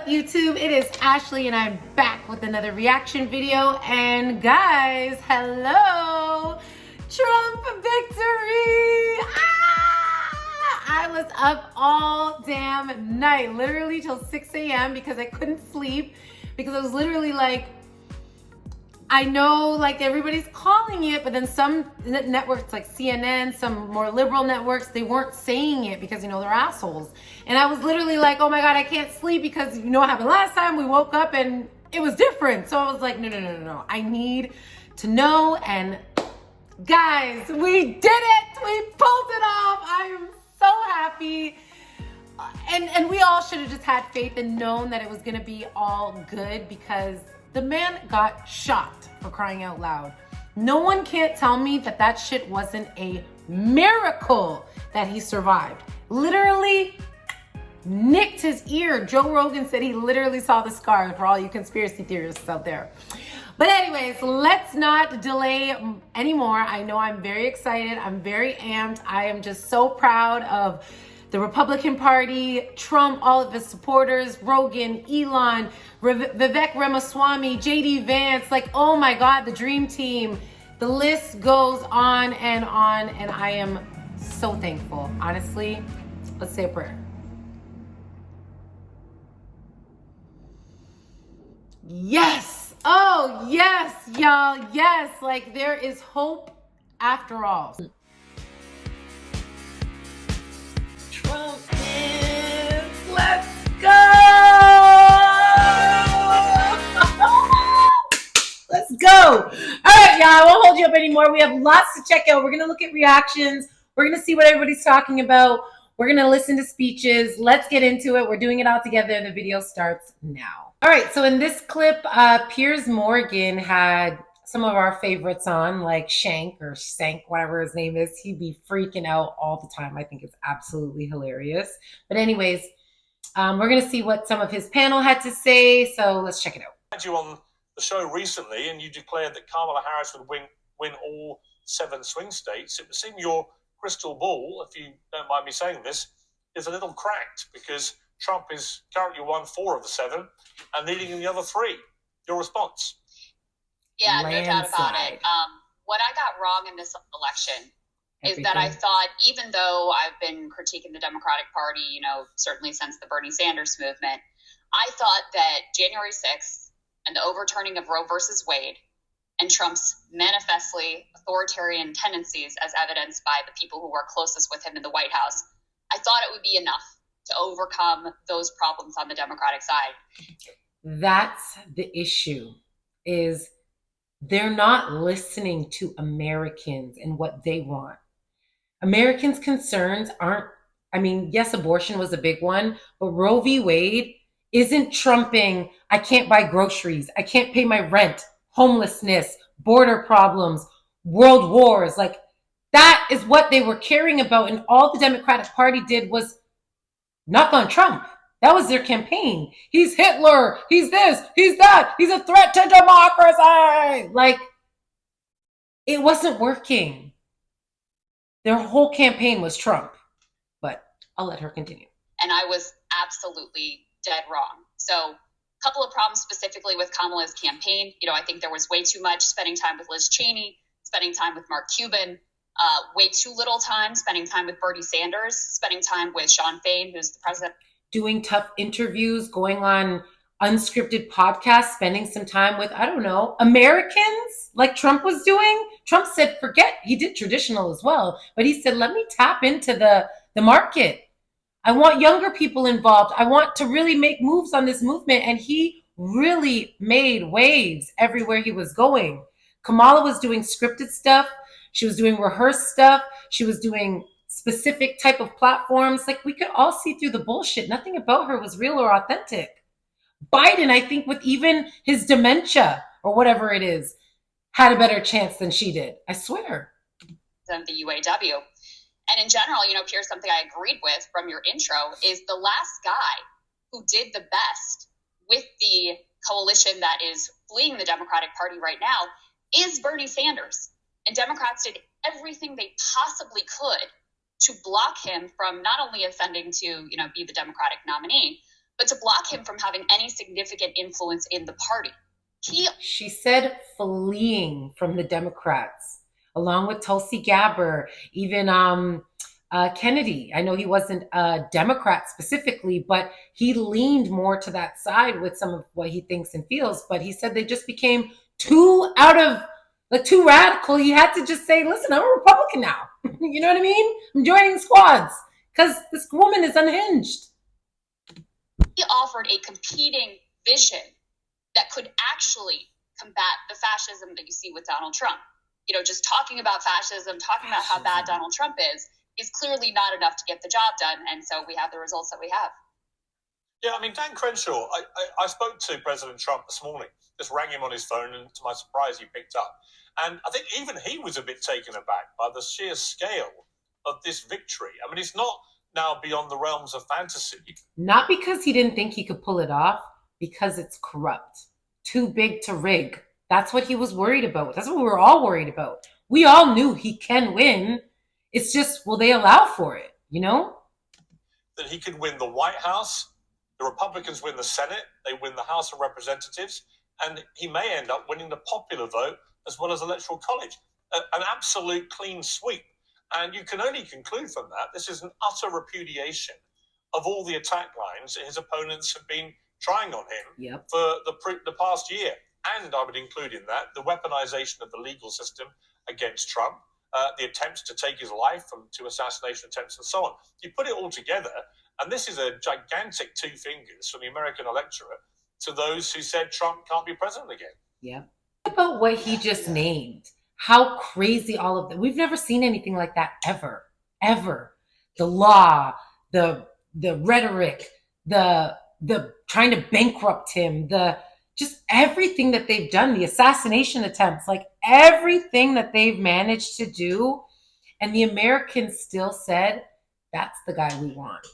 up, YouTube? It is Ashley and I'm back with another reaction video. And guys, hello! Trump victory! I was up all damn night, literally till 6 a.m. because I couldn't sleep, because I was literally like, I know like everybody's calling it, but then some networks like CNN, some more liberal networks, they weren't saying it because, you know, they're assholes. And I was literally like, oh my God, I can't sleep because you know what happened last time? We woke up and it was different. So I was like, no. I need to know. And guys, we did it. We pulled it off. I am so happy. And we all should have just had faith and known that it was gonna be all good, because the man got shot, for crying out loud. No one can't tell me that that shit wasn't a miracle that he survived. Literally nicked his ear. Joe Rogan said he literally saw the scar, for all you conspiracy theorists out there. But anyways, let's not delay anymore. I know I'm very excited. I'm very amped. I am just so proud of the Republican Party, Trump, all of his supporters, Rogan, Elon, Vivek Ramaswamy, JD Vance, like, oh my God, the dream team. The list goes on, and I am so thankful. Honestly, let's say a prayer. Yes. Oh, yes, y'all. Yes. Like, there is hope after all. Trump is. Let's go. Let's go. All right, y'all. I won't hold you up anymore. We have lots to check out. We're going to look at reactions. We're going to see what everybody's talking about. We're going to listen to speeches. Let's get into it. We're doing it all together. The video starts now. All right. So in this clip, Piers Morgan had some of our favorites on, like Shank or Sank, whatever his name is. He'd be freaking out all the time. I think it's absolutely hilarious. But anyways, we're going to see what some of his panel had to say. So let's check it out. I had you on the show recently, and you declared that Kamala Harris would win all 7 swing states. It would seem your crystal ball, if you don't mind me saying this, is a little cracked, because Trump is currently won 4 of the 7 and leading in the other 3. Your response? Yeah, no doubt about it. What I got wrong in this election is that I thought, even though I've been critiquing the Democratic Party, you know, certainly since the Bernie Sanders movement, I thought that January 6th and the overturning of Roe versus Wade and Trump's manifestly authoritarian tendencies, as evidenced by the people who were closest with him in the White House, I thought it would be enough to overcome those problems on the Democratic side. That's the issue, is they're not listening to Americans and what they want. Americans' concerns aren't, I mean, yes, abortion was a big one, but Roe v. Wade isn't trumping, I can't buy groceries, I can't pay my rent, homelessness, border problems, world wars. Like, that is what they were caring about. And all the Democratic Party did was knock on Trump. That was their campaign. He's Hitler. He's this. He's that. He's a threat to democracy. Like, it wasn't working. Their whole campaign was Trump. But I'll let her continue. And I was absolutely dead wrong. So a couple of problems specifically with Kamala's campaign. You know, I think there was way too much spending time with Liz Cheney, spending time with Mark Cuban, way too little time spending time with Bernie Sanders, spending time with Sean Fain, who's the president. Doing tough interviews, going on unscripted podcasts, spending some time with, I don't know, Americans like Trump was doing. Trump said, forget, he did traditional as well, but he said, let me tap into the market. I want younger people involved. I want to really make moves on this movement. And he really made waves everywhere he was going. Kamala was doing scripted stuff. She was doing rehearsed stuff. She was doing specific type of platforms. Like, we could all see through the bullshit. Nothing about her was real or authentic. Biden, I think, with even his dementia or whatever it is, had a better chance than she did. I swear. The UAW. And in general, you know, Piers, something I agreed with from your intro is the last guy who did the best with the coalition that is fleeing the Democratic Party right now is Bernie Sanders. And Democrats did everything they possibly could to block him from not only ascending to, you know, be the Democratic nominee, but to block him from having any significant influence in the party. She said fleeing from the Democrats, along with Tulsi Gabbard, even Kennedy. I know he wasn't a Democrat specifically, but he leaned more to that side with some of what he thinks and feels. But he said they just became too radical. He had to just say, listen, I'm a Republican now. You know what I mean? I'm joining squads because this woman is unhinged. He offered a competing vision that could actually combat the fascism that you see with Donald Trump. You know, just talking about fascism, talking about how bad Donald Trump is clearly not enough to get the job done. And so we have the results that we have. Yeah, I mean, Dan Crenshaw, I spoke to President Trump this morning, just rang him on his phone, and to my surprise, he picked up. And I think even he was a bit taken aback by the sheer scale of this victory. I mean, it's not now beyond the realms of fantasy. Not because he didn't think he could pull it off, because it's corrupt. Too big to rig. That's what he was worried about. That's what we were all worried about. We all knew he can win. It's just, will they allow for it, you know? That he could win the White House, the Republicans win the Senate, they win the House of Representatives, and he may end up winning the popular vote as well as Electoral College. An absolute clean sweep. And you can only conclude from that this is an utter repudiation of all the attack lines his opponents have been trying on him for the past year. And I would include in that the weaponization of the legal system against Trump, the attempts to take his life, to assassination attempts and so on. You put it all together, and this is a gigantic two fingers from the American electorate to those who said Trump can't be president again. Yeah. About what he just named, how crazy all of that. We've never seen anything like that ever. The law, the rhetoric, the trying to bankrupt him, just everything that they've done, the assassination attempts, like everything that they've managed to do. And the Americans still said, that's the guy we want.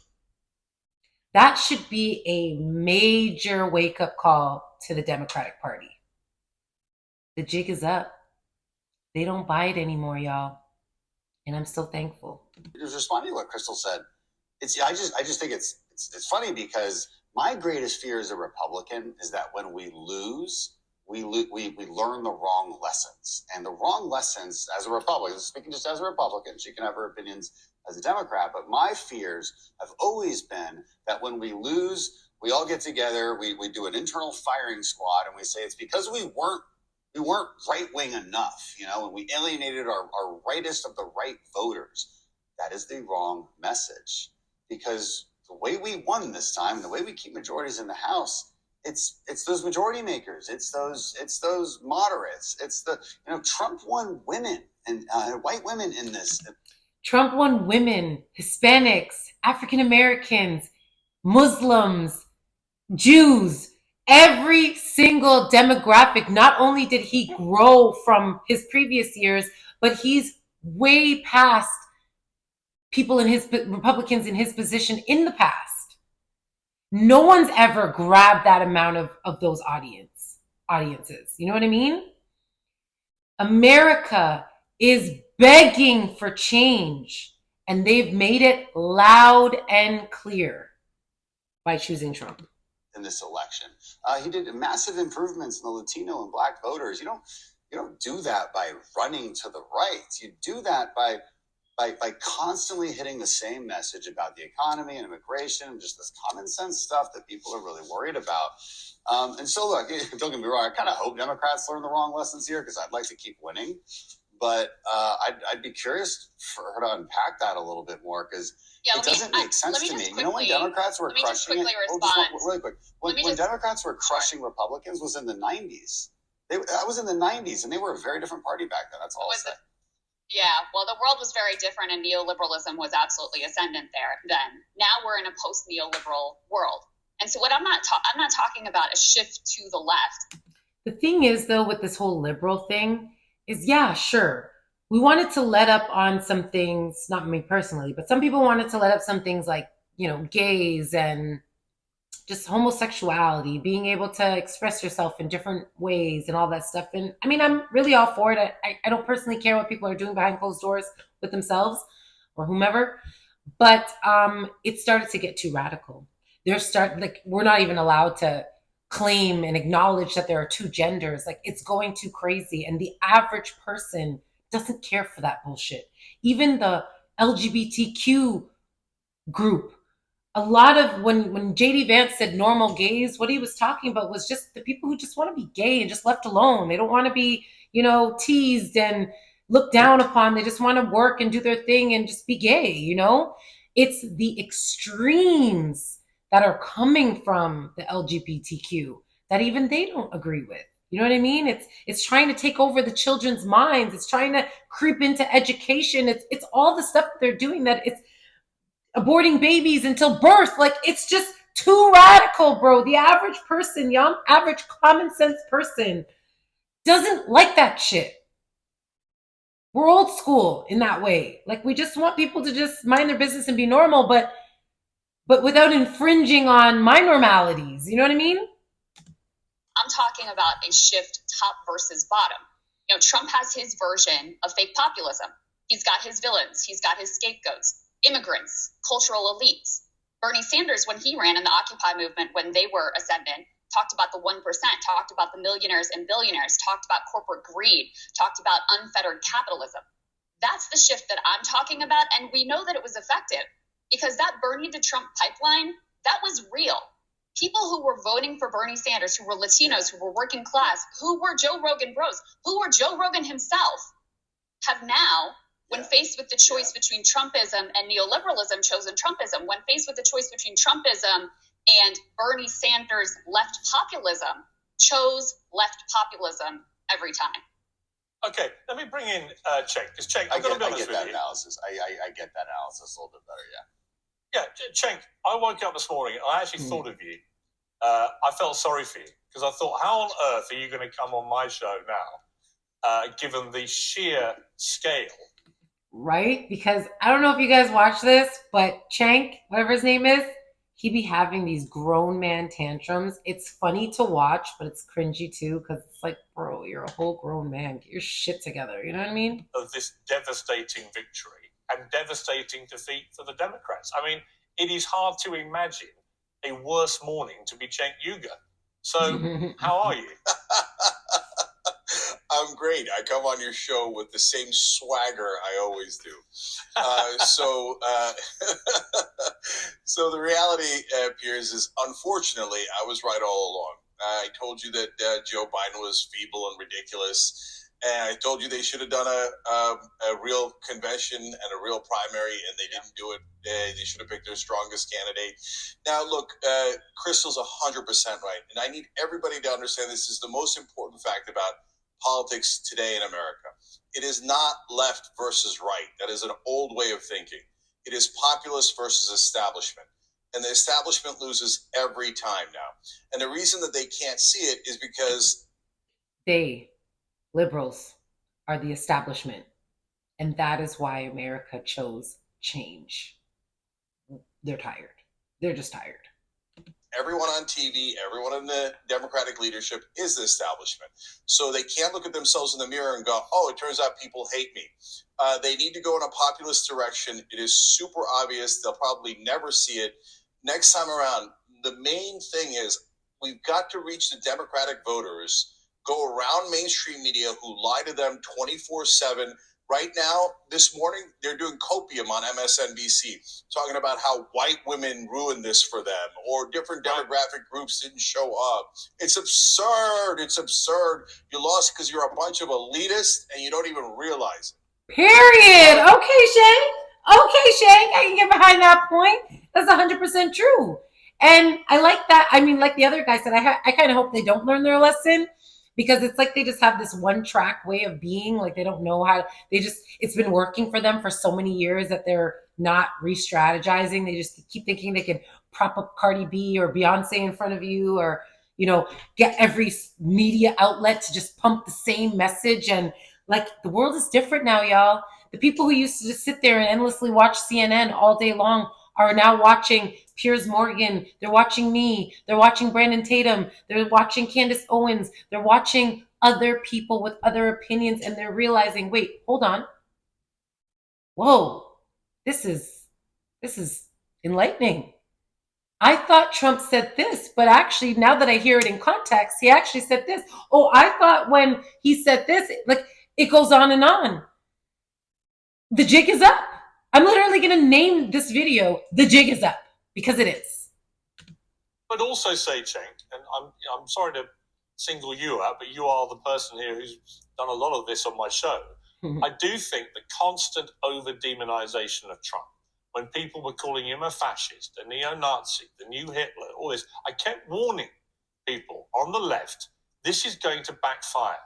That should be a major wake-up call to the Democratic Party. The jig is up. They don't buy it anymore, y'all. And I'm still thankful. It was responding to what Crystal said. I just think it's funny because my greatest fear as a Republican is that when we lose, we learn the wrong lessons. And the wrong lessons as a Republican, speaking just as a Republican, she can have her opinions as a Democrat, but my fears have always been that when we lose, we all get together, we do an internal firing squad, and we say it's because we weren't right-wing enough, and we alienated our rightest of the right voters. That is the wrong message, because the way we won this time, the way we keep majorities in the House, it's those majority makers, it's those moderates, it's Trump won women and white women in this. Trump won women, Hispanics, African Americans, Muslims, Jews. Every single demographic. Not only did he grow from his previous years, but he's way past people Republicans in his position in the past. No one's ever grabbed that amount of those audiences. You know what I mean? America is begging for change, and they've made it loud and clear by choosing Trump. In this election, he did massive improvements in the Latino and Black voters. You don't do that by running to the right. You do that by constantly hitting the same message about the economy and immigration and just this common sense stuff that people are really worried about. And so, look, don't get me wrong. I kind of hope Democrats learn the wrong lessons here because I'd like to keep winning. But I'd be curious for her to unpack that a little bit more because it doesn't make sense to me. When Democrats were crushing it, really quick, when Democrats were crushing Republicans was in the 90s. That was in the 90s, and they were a very different party back then. That's all I'll say. Yeah, well, the world was very different, and neoliberalism was absolutely ascendant there then. Now we're in a post-neoliberal world. And so what I'm not talking about a shift to the left. The thing is, though, with this whole liberal thing, is sure. We wanted to let up on some things, not me personally, but some people wanted to let up some things like, gays and just homosexuality, being able to express yourself in different ways and all that stuff. And I mean, I'm really all for it. I don't personally care what people are doing behind closed doors with themselves or whomever, but it started to get too radical. we're not even allowed to claim and acknowledge that there are two genders. Like, it's going too crazy. And the average person doesn't care for that bullshit. Even the LGBTQ group, a lot of when JD Vance said normal gays, what he was talking about was just the people who just want to be gay and just left alone. They don't want to be, teased and looked down upon. They just want to work and do their thing and just be gay, It's the extremes that are coming from the LGBTQ that even they don't agree with. You know what I mean? It's trying to take over the children's minds. It's trying to creep into education. It's all the stuff that they're doing, that it's aborting babies until birth. Like, it's just too radical, bro. The average person, average common sense person doesn't like that shit. We're old school in that way. Like, we just want people to just mind their business and be normal, but without infringing on my normalities. You know what I mean? I'm talking about a shift top versus bottom. Trump has his version of fake populism. He's got his villains. He's got his scapegoats. Immigrants, cultural elites. Bernie Sanders, when he ran in the Occupy movement, when they were ascendant, talked about the 1%, talked about the millionaires and billionaires, talked about corporate greed, talked about unfettered capitalism. That's the shift that I'm talking about, and we know that it was effective because that Bernie to Trump pipeline, that was real. People who were voting for Bernie Sanders, who were Latinos, who were working class, who were Joe Rogan bros, who were Joe Rogan himself, have now, when faced with the choice between Trumpism and neoliberalism, chosen Trumpism. When faced with the choice between Trumpism and Bernie Sanders left populism, chose left populism every time. Okay, let me bring in Cenk, because Cenk, I I've got to be get honest with that you. analysis. I get that analysis a little bit better, yeah. Yeah, Cenk, I woke up this morning and I actually thought of you. I felt sorry for you because I thought, how on earth are you going to come on my show now, given the sheer scale? Right? Because I don't know if you guys watch this, but Cenk, whatever his name is, he be having these grown man tantrums. It's funny to watch, but it's cringy too, because it's like, bro, you're a whole grown man. Get your shit together. You know what I mean? Of this devastating victory and devastating defeat for the Democrats. I mean, it is hard to imagine a worse morning to be Cenk Uygur. So, how are you? I'm great. I come on your show with the same swagger I always do. So the reality, Piers, is unfortunately I was right all along. I told you that Joe Biden was feeble and ridiculous. And I told you they should have done a real convention and a real primary, and they didn't do it. They should have picked their strongest candidate. Now, look, Crystal's 100% right. And I need everybody to understand this is the most important fact about politics today in America. It is not left versus right. That is an old way of thinking. It is populist versus establishment. And the establishment loses every time now. And the reason that they can't see it is because liberals are the establishment. And that is why America chose change. They're tired. They're just tired. Everyone on TV, everyone in the Democratic leadership is the establishment. So they can't look at themselves in the mirror and go, oh, it turns out people hate me. They need to go in a populist direction. It is super obvious. They'll probably never see it. Next time around, the main thing is we've got to reach the Democratic voters, go around mainstream media who lie to them 24/7. Right now, this morning, they're doing copium on MSNBC, talking about how white women ruined this for them or different demographic groups didn't show up. It's absurd. It's absurd. You lost because you're a bunch of elitists and you don't even realize it. Period. Okay, Shank. I can get behind that point. That's 100% true. And I like that. I mean, like the other guy said, I kind of hope they don't learn their lesson, because it's like they just have this one track way of being. Like, they don't know how, it's been working for them for so many years that they're not re-strategizing. They just keep thinking they could prop up Cardi B or Beyonce in front of you, or, get every media outlet to just pump the same message. And like, the world is different now, y'all. The people who used to just sit there and endlessly watch CNN all day long are now watching Piers Morgan. They're watching me. They're watching Brandon Tatum. They're watching Candace Owens. They're watching other people with other opinions, and they're realizing, wait, hold on. Whoa, this is enlightening. I thought Trump said this, but actually, now that I hear it in context, he actually said this. Oh, I thought when he said this, like, it goes on and on. The jig is up. I'm literally going to name this video "The Jig is Up" because it is. But also say, Cenk, and I'm sorry to single you out, but you are the person here who's done a lot of this on my show. I do think the constant over-demonization of Trump, when people were calling him a fascist, a neo-Nazi, the new Hitler, all this, I kept warning people on the left, this is going to backfire.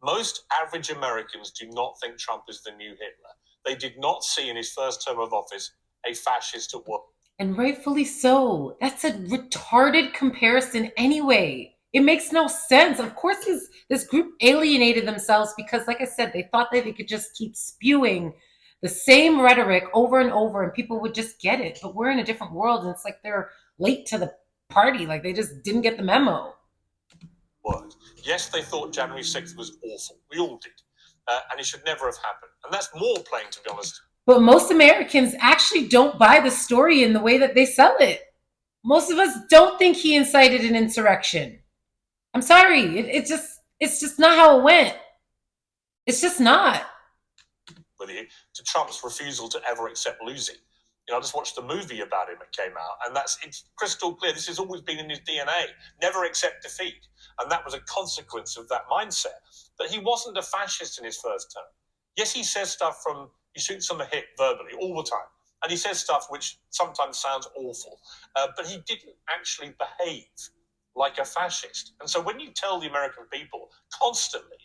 Most average Americans do not think Trump is the new Hitler. They did not see in his first term of office a fascist at work. And rightfully so. That's a retarded comparison anyway. It makes no sense. Of course, this group alienated themselves because, like I said, they thought that they could just keep spewing the same rhetoric over and over and people would just get it. But we're in a different world and it's like they're late to the party. Like they just didn't get the memo. Word. Yes, they thought January 6th was awful. We all did. And it should never have happened. And that's more plain, to be honest. But most Americans actually don't buy the story in the way that they sell it. Most of us don't think he incited an insurrection. I'm sorry. It's just not how it went. It's just not. With you, to Trump's refusal to ever accept losing. You know, I just watched a movie about him that came out, and it's crystal clear. This has always been in his DNA. Never accept defeat. And that was a consequence of that mindset. But he wasn't a fascist in his first term. Yes, he says stuff he shoots them a hit verbally all the time. And he says stuff which sometimes sounds awful. But he didn't actually behave like a fascist. And so when you tell the American people constantly,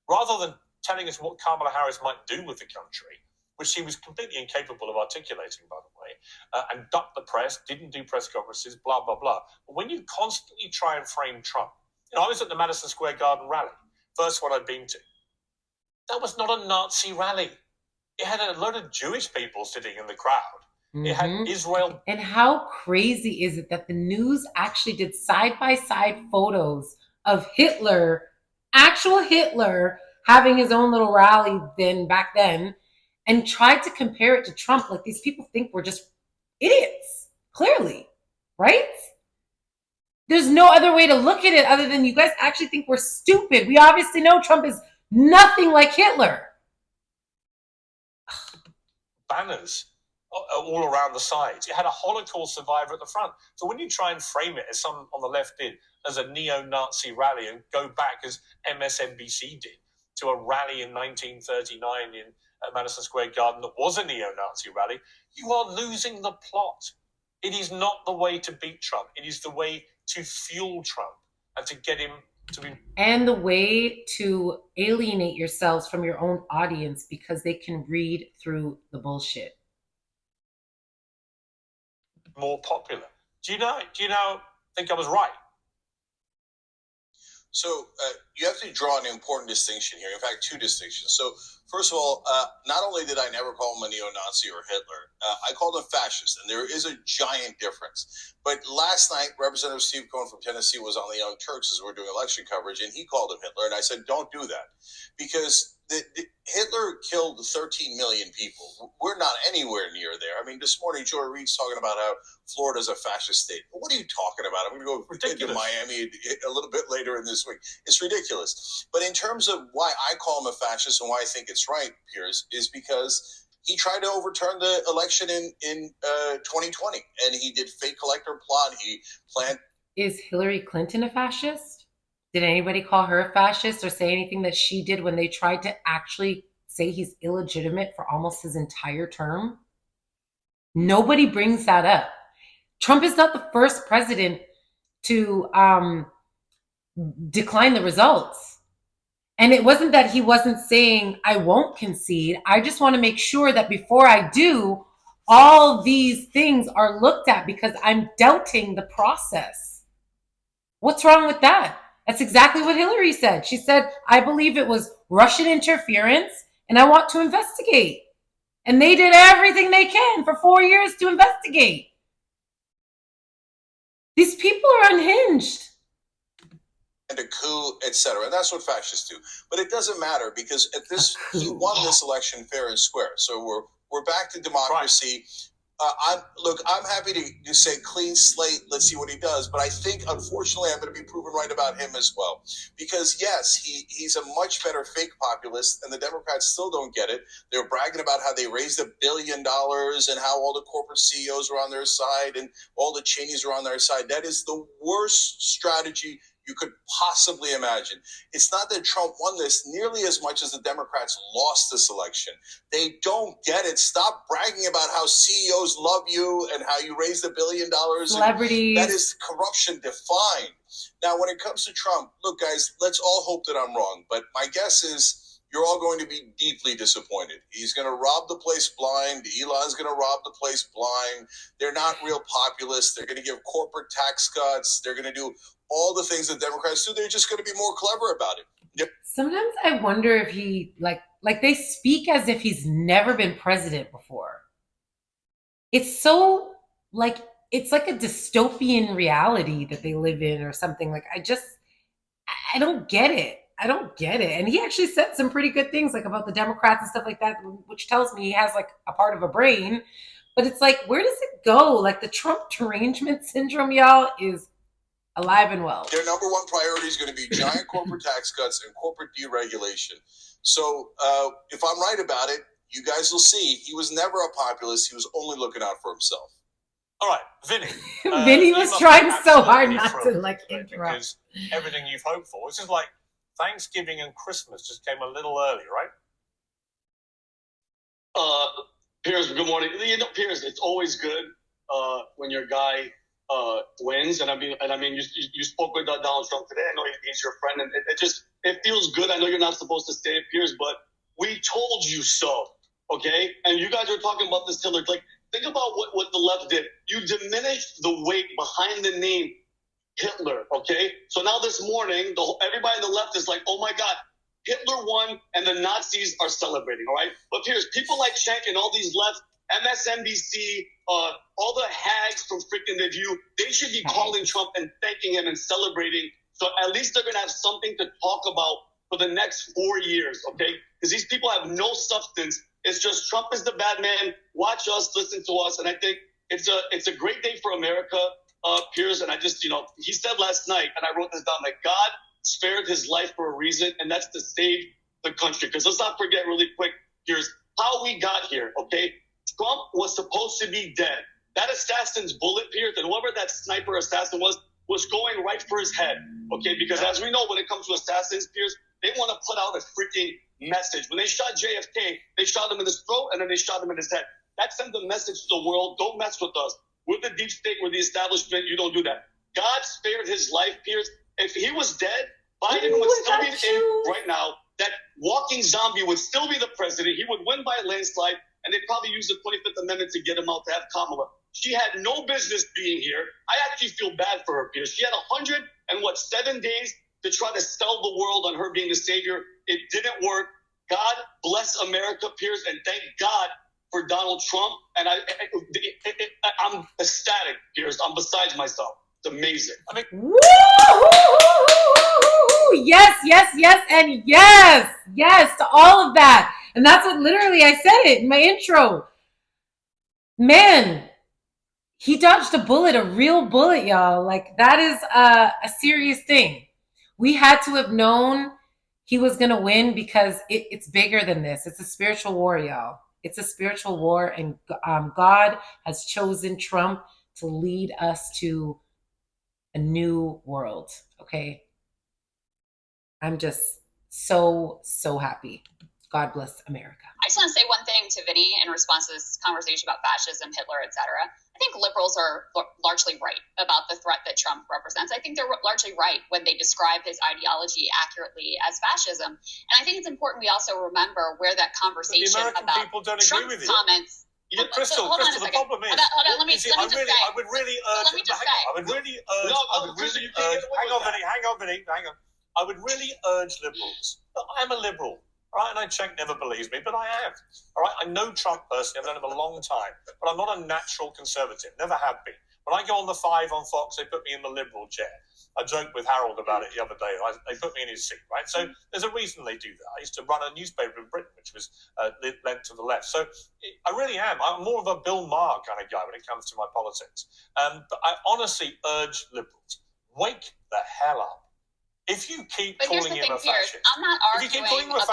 rather than telling us what Kamala Harris might do with the country, which she was completely incapable of articulating, by the way, and ducked the press, didn't do press conferences, blah, blah, blah. But when you constantly try and frame Trump, I was at the Madison Square Garden rally, first one I'd been to. That was not a Nazi rally. It had a lot of Jewish people sitting in the crowd. Mm-hmm. It had Israel. And how crazy is it that the news actually did side-by-side photos of Hitler, actual Hitler, having his own little rally back then, and tried to compare it to Trump. Like these people think we're just idiots, clearly, right? There's no other way to look at it other than you guys actually think we're stupid. We obviously know Trump is nothing like Hitler. Banners all around the sides. It had a Holocaust survivor at the front. So when you try and frame it, as some on the left did, as a neo-Nazi rally and go back, as MSNBC did, to a rally in 1939 in Madison Square Garden that was a neo-Nazi rally, you are losing the plot. It is not the way to beat Trump. It is the way to fuel Trump and to get him to be... And the way to alienate yourselves from your own audience because they can read through the bullshit. More popular. Do you know, think I was right? So you have to draw an important distinction here. In fact, two distinctions. So first of all, not only did I never call him a neo-Nazi or Hitler, I called him fascist, and there is a giant difference. But last night, Representative Steve Cohen from Tennessee was on the Young Turks as we were doing election coverage, and he called him Hitler, and I said, don't do that. Because Hitler killed 13 million people. We're not anywhere near there. I mean, this morning, Joy Reid's talking about how Florida's a fascist state. What are you talking about? I'm going to go to Miami a little bit later in this week. It's ridiculous. But in terms of why I call him a fascist and why I think it's right, Piers, is because he tried to overturn the election in 2020, and he did fake elector plot. He planned. Is Hillary Clinton a fascist? Did anybody call her a fascist or say anything that she did when they tried to actually say he's illegitimate for almost his entire term? Nobody brings that up. Trump is not the first president to decline the results. And it wasn't that he wasn't saying, I won't concede. I just want to make sure that before I do, all these things are looked at because I'm doubting the process. What's wrong with that? That's exactly what Hillary said. She said, I believe it was Russian interference and I want to investigate. And they did everything they can for 4 years to investigate. These people are unhinged. And a coup, etc. And that's what fascists do. But it doesn't matter because he won this election fair and square. So we're back to democracy. I'm happy to say clean slate. Let's see what he does. But I think, unfortunately, I'm going to be proven right about him as well. Because, yes, he's a much better fake populist, and the Democrats still don't get it. They're bragging about how they raised $1 billion and how all the corporate CEOs are on their side and all the Cheneys are on their side. That is the worst strategy you could possibly imagine. It's not that Trump won this nearly as much as the Democrats lost this election. They don't get it. Stop bragging about how CEOs love you and how you raised $1 billion. Celebrities. That is corruption defined. Now, when it comes to Trump, look, guys, let's all hope that I'm wrong. But my guess is you're all going to be deeply disappointed. He's going to rob the place blind. Elon's going to rob the place blind. They're not real populists. They're going to give corporate tax cuts. They're going to do all the things that Democrats do. They're just going to be more clever about it. Yep. Sometimes I wonder if he, like they speak as if he's never been president before. It's so, like, it's like a dystopian reality that they live in or something. Like, I don't get it. I don't get it. And he actually said some pretty good things, like, about the Democrats and stuff like that, which tells me he has, like, a part of a brain. But it's like, where does it go? Like, the Trump derangement syndrome, y'all, is alive and well. Their number one priority is going to be giant corporate tax cuts and corporate deregulation. So if I'm right about it, you guys will see he was never a populist. He was only looking out for himself. All right, Vinny. Vinny was trying so hard not to, like, interrupt. Because everything you've hoped for. It's just like Thanksgiving and Christmas just came a little early, right? Piers, good morning. You know, Piers, it's always good when your guy wins, and I mean, you spoke with Donald Trump today. I know he's your friend, and it feels good. I know you're not supposed to say it, Piers, but we told you so, okay? And you guys are talking about this Hitler. Like, think about what the left did. You diminished the weight behind the name Hitler, okay? So now this morning, everybody on the left is like, oh my God, Hitler won, and the Nazis are celebrating, all right? But Piers, people like Schenck and all these left, MSNBC, all the hags from freaking The View, they should be calling Trump and thanking him and celebrating. So at least they're going to have something to talk about for the next 4 years, okay? Because these people have no substance. It's just Trump is the bad man. Watch us, listen to us. And I think it's a great day for America, Piers. And I just, he said last night, and I wrote this down, that God spared his life for a reason, and that's to save the country. Because let's not forget really quick, Piers, how we got here, okay? Trump was supposed to be dead. That assassin's bullet, Piers, and whoever that sniper assassin was going right for his head, okay? Because as we know, when it comes to assassins, Piers, they want to put out a freaking message. When they shot JFK, they shot him in his throat, and then they shot him in his head. That sends a message to the world, don't mess with us. We're the deep state, we're the establishment, you don't do that. God spared his life, Piers. If he was dead, Biden would still be in right now. That walking zombie would still be the president. He would win by a landslide, and they'd probably use the 25th Amendment to get him out to have Kamala. She had no business being here. I actually feel bad for her, Piers. She had 7 days to try to sell the world on her being the savior. It didn't work. God bless America, Piers, and thank God for Donald Trump. And I'm ecstatic, Piers. I'm besides myself. It's amazing. I mean, yes, and yes to all of that. And that's what literally I said it in my intro. Man, he dodged a bullet, a real bullet, y'all. Like, that is a serious thing. We had to have known he was going to win because it's bigger than this. It's a spiritual war, y'all. It's a spiritual war, and God has chosen Trump to lead us to a new world, okay? I'm just so happy. God bless America. I just want to say one thing to Vinny in response to this conversation about fascism, Hitler, etc. I think liberals are largely right about the threat that Trump represents. I think they're largely right when they describe his ideology accurately as fascism. And I think it's important we also remember where that conversation about Trump's comments. Crystal, the problem is, let me just say. I would really urge, I would really urge liberals. I'm a liberal, right? And Schenck never believes me, but I am. All right, I know Trump personally. I've known him a long time, but I'm not a natural conservative. Never have been. When I go on the 5 on Fox, they put me in the liberal chair. I joked with Harold about it the other day. They put me in his seat, right? So there's a reason they do that. I used to run a newspaper in Britain, which was led to the left. So I really am. I'm more of a Bill Maher kind of guy when it comes to my politics. But I honestly urge liberals, wake the hell up. If you keep calling him a fascist, I'm not arguing about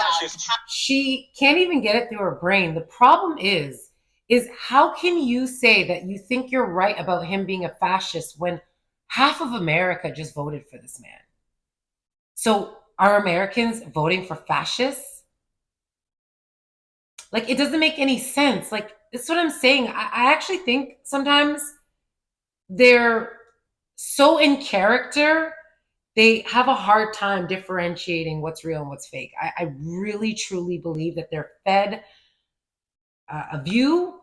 she can't even get it through her brain. The problem is how can you say that you think you're right about him being a fascist when half of America just voted for this man? So are Americans voting for fascists? Like, it doesn't make any sense. Like, that's what I'm saying. I actually think sometimes they're so in character, they have a hard time differentiating what's real and what's fake. I really, truly believe that they're fed a view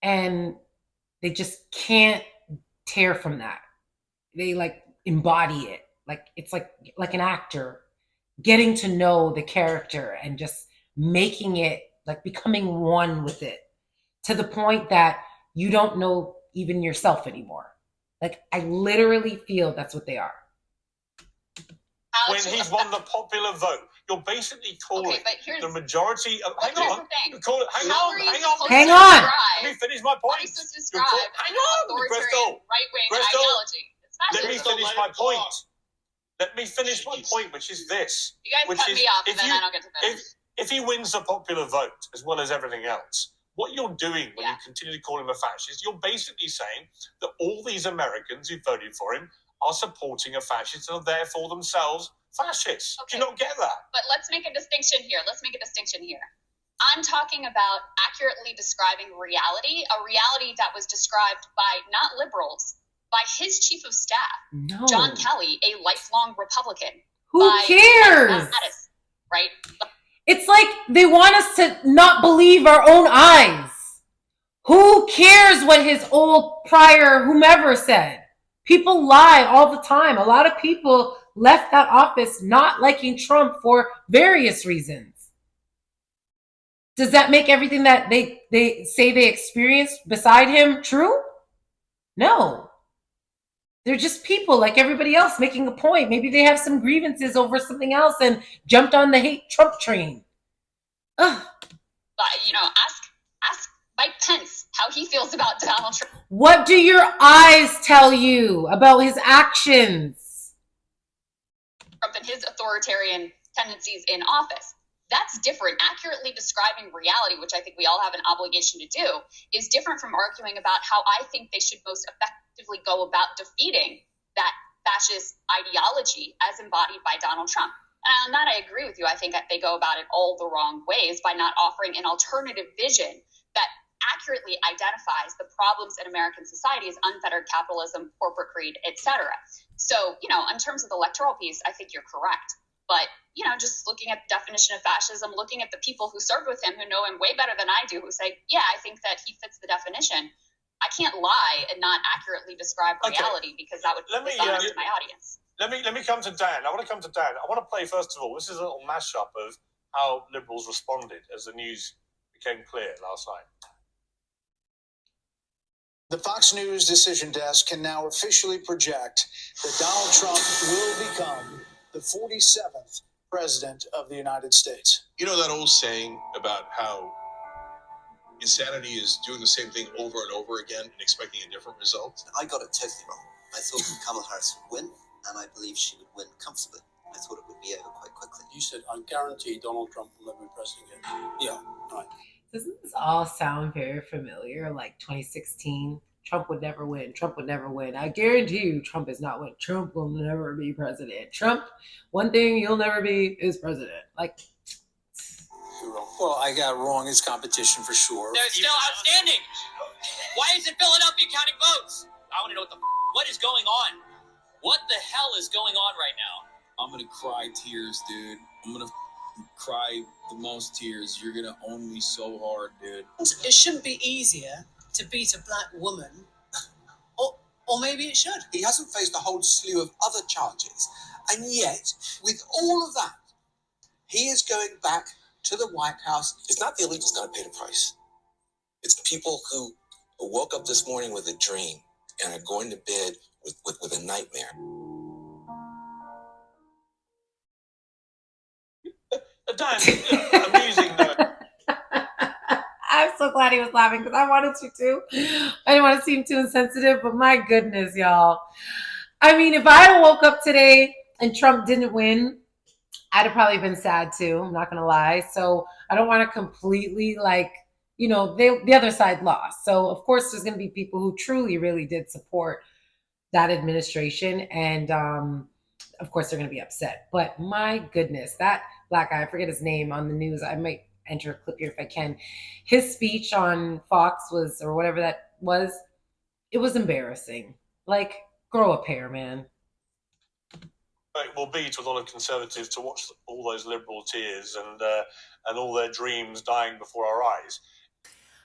and they just can't tear from that. They like embody it. Like it's like an actor getting to know the character and just making it, like becoming one with it, to the point that you don't know even yourself anymore. Like, I literally feel that's what they are. When he's won the popular vote, you're basically calling the majority of. Hang on. Hang on. Let me finish my point. Hang on, Crystal. Right-wing ideology. Let me finish my point. Let me finish my point, which is this. You guys cut me off, and then I don't get to finish. If he wins the popular vote, as well as everything else, what you're doing when you continue to call him a fascist, you're basically saying that all these Americans who voted for him are supporting a fascist and are therefore themselves fascists. Okay. Do you not get that? But let's make a distinction here. I'm talking about accurately describing reality, a reality that was described by not liberals, by his chief of staff, John Kelly, a lifelong Republican. Who cares? Right? It's like they want us to not believe our own eyes. Who cares what his old prior whomever said? People lie all the time. A lot of people left that office not liking Trump for various reasons. Does that make everything that they say they experienced beside him true? No. They're just people like everybody else making a point. Maybe they have some grievances over something else and jumped on the hate Trump train. Ugh. Ask Mike Pence how he feels about Donald Trump. What do your eyes tell you about his actions? Trump and his authoritarian tendencies in office. That's different. Accurately describing reality, which I think we all have an obligation to do, is different from arguing about how I think they should most effectively go about defeating that fascist ideology as embodied by Donald Trump. And on that, I agree with you. I think that they go about it all the wrong ways by not offering an alternative vision that accurately identifies the problems in American society as unfettered capitalism, corporate greed, etc. So, in terms of the electoral piece, I think you're correct. But, just looking at the definition of fascism, looking at the people who served with him, who know him way better than I do, who say, yeah, I think that he fits the definition. I can't lie and not accurately describe reality because that would be dishonest to my audience. Let me come to Dan. I want to come to Dan. I want to play, first of all, this is a little mashup of how liberals responded as the news became clear last night. The Fox News decision desk can now officially project that Donald Trump will become the 47th president of the United States. You know that old saying about how insanity is doing the same thing over and over again and expecting a different result? I got it totally wrong. I thought Kamala Harris would win, and I believe she would win comfortably. I thought it would be over quite quickly. You said, I guarantee Donald Trump will never be president again. Yeah, right. Doesn't this all sound very familiar? Like 2016, Trump would never win. Trump would never win. I guarantee you Trump is not winning. Trump will never be president. Trump, one thing he'll never be is president. Like, you're wrong. Well, I got wrong. It's competition for sure. They're still outstanding. Why isn't Philadelphia counting votes? I want to know what is going on. What the hell is going on right now? I'm gonna cry tears, dude. I'm gonna cry the most tears. You're gonna own me so hard, dude. It shouldn't be easier to beat a black woman, or maybe it should. He hasn't faced a whole slew of other charges, and yet, with all of that, he is going back to the White House. It's not the elite that's going to pay the price. It's the people who woke up this morning with a dream and are going to bed with a nightmare. Dan, amusing note. I'm so glad he was laughing because I wanted to too. I didn't want to seem too insensitive, but my goodness, y'all. I mean, if I woke up today and Trump didn't win, I'd have probably been sad too. I'm not going to lie. So I don't want to completely the other side lost. So of course there's going to be people who truly, really did support that administration. And of course they're going to be upset. But my goodness, that black guy, I forget his name on the news. I might enter a clip here if I can. His speech on Fox was, or whatever that was, it was embarrassing. Like, grow a pair, man. It will be to a lot of conservatives to watch all those liberal tears and all their dreams dying before our eyes.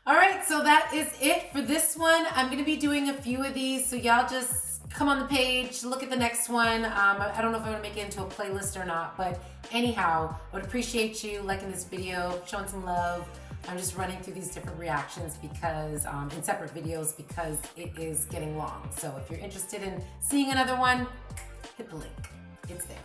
All right, so that is it for this one. I'm going to be doing a few of these, so y'all just come on the page, look at the next one. I don't know if I'm going to make it into a playlist or not, but anyhow, I would appreciate you liking this video, showing some love. I'm just running through these different reactions because in separate videos because it is getting long. So if you're interested in seeing another one, hit the link. It's there.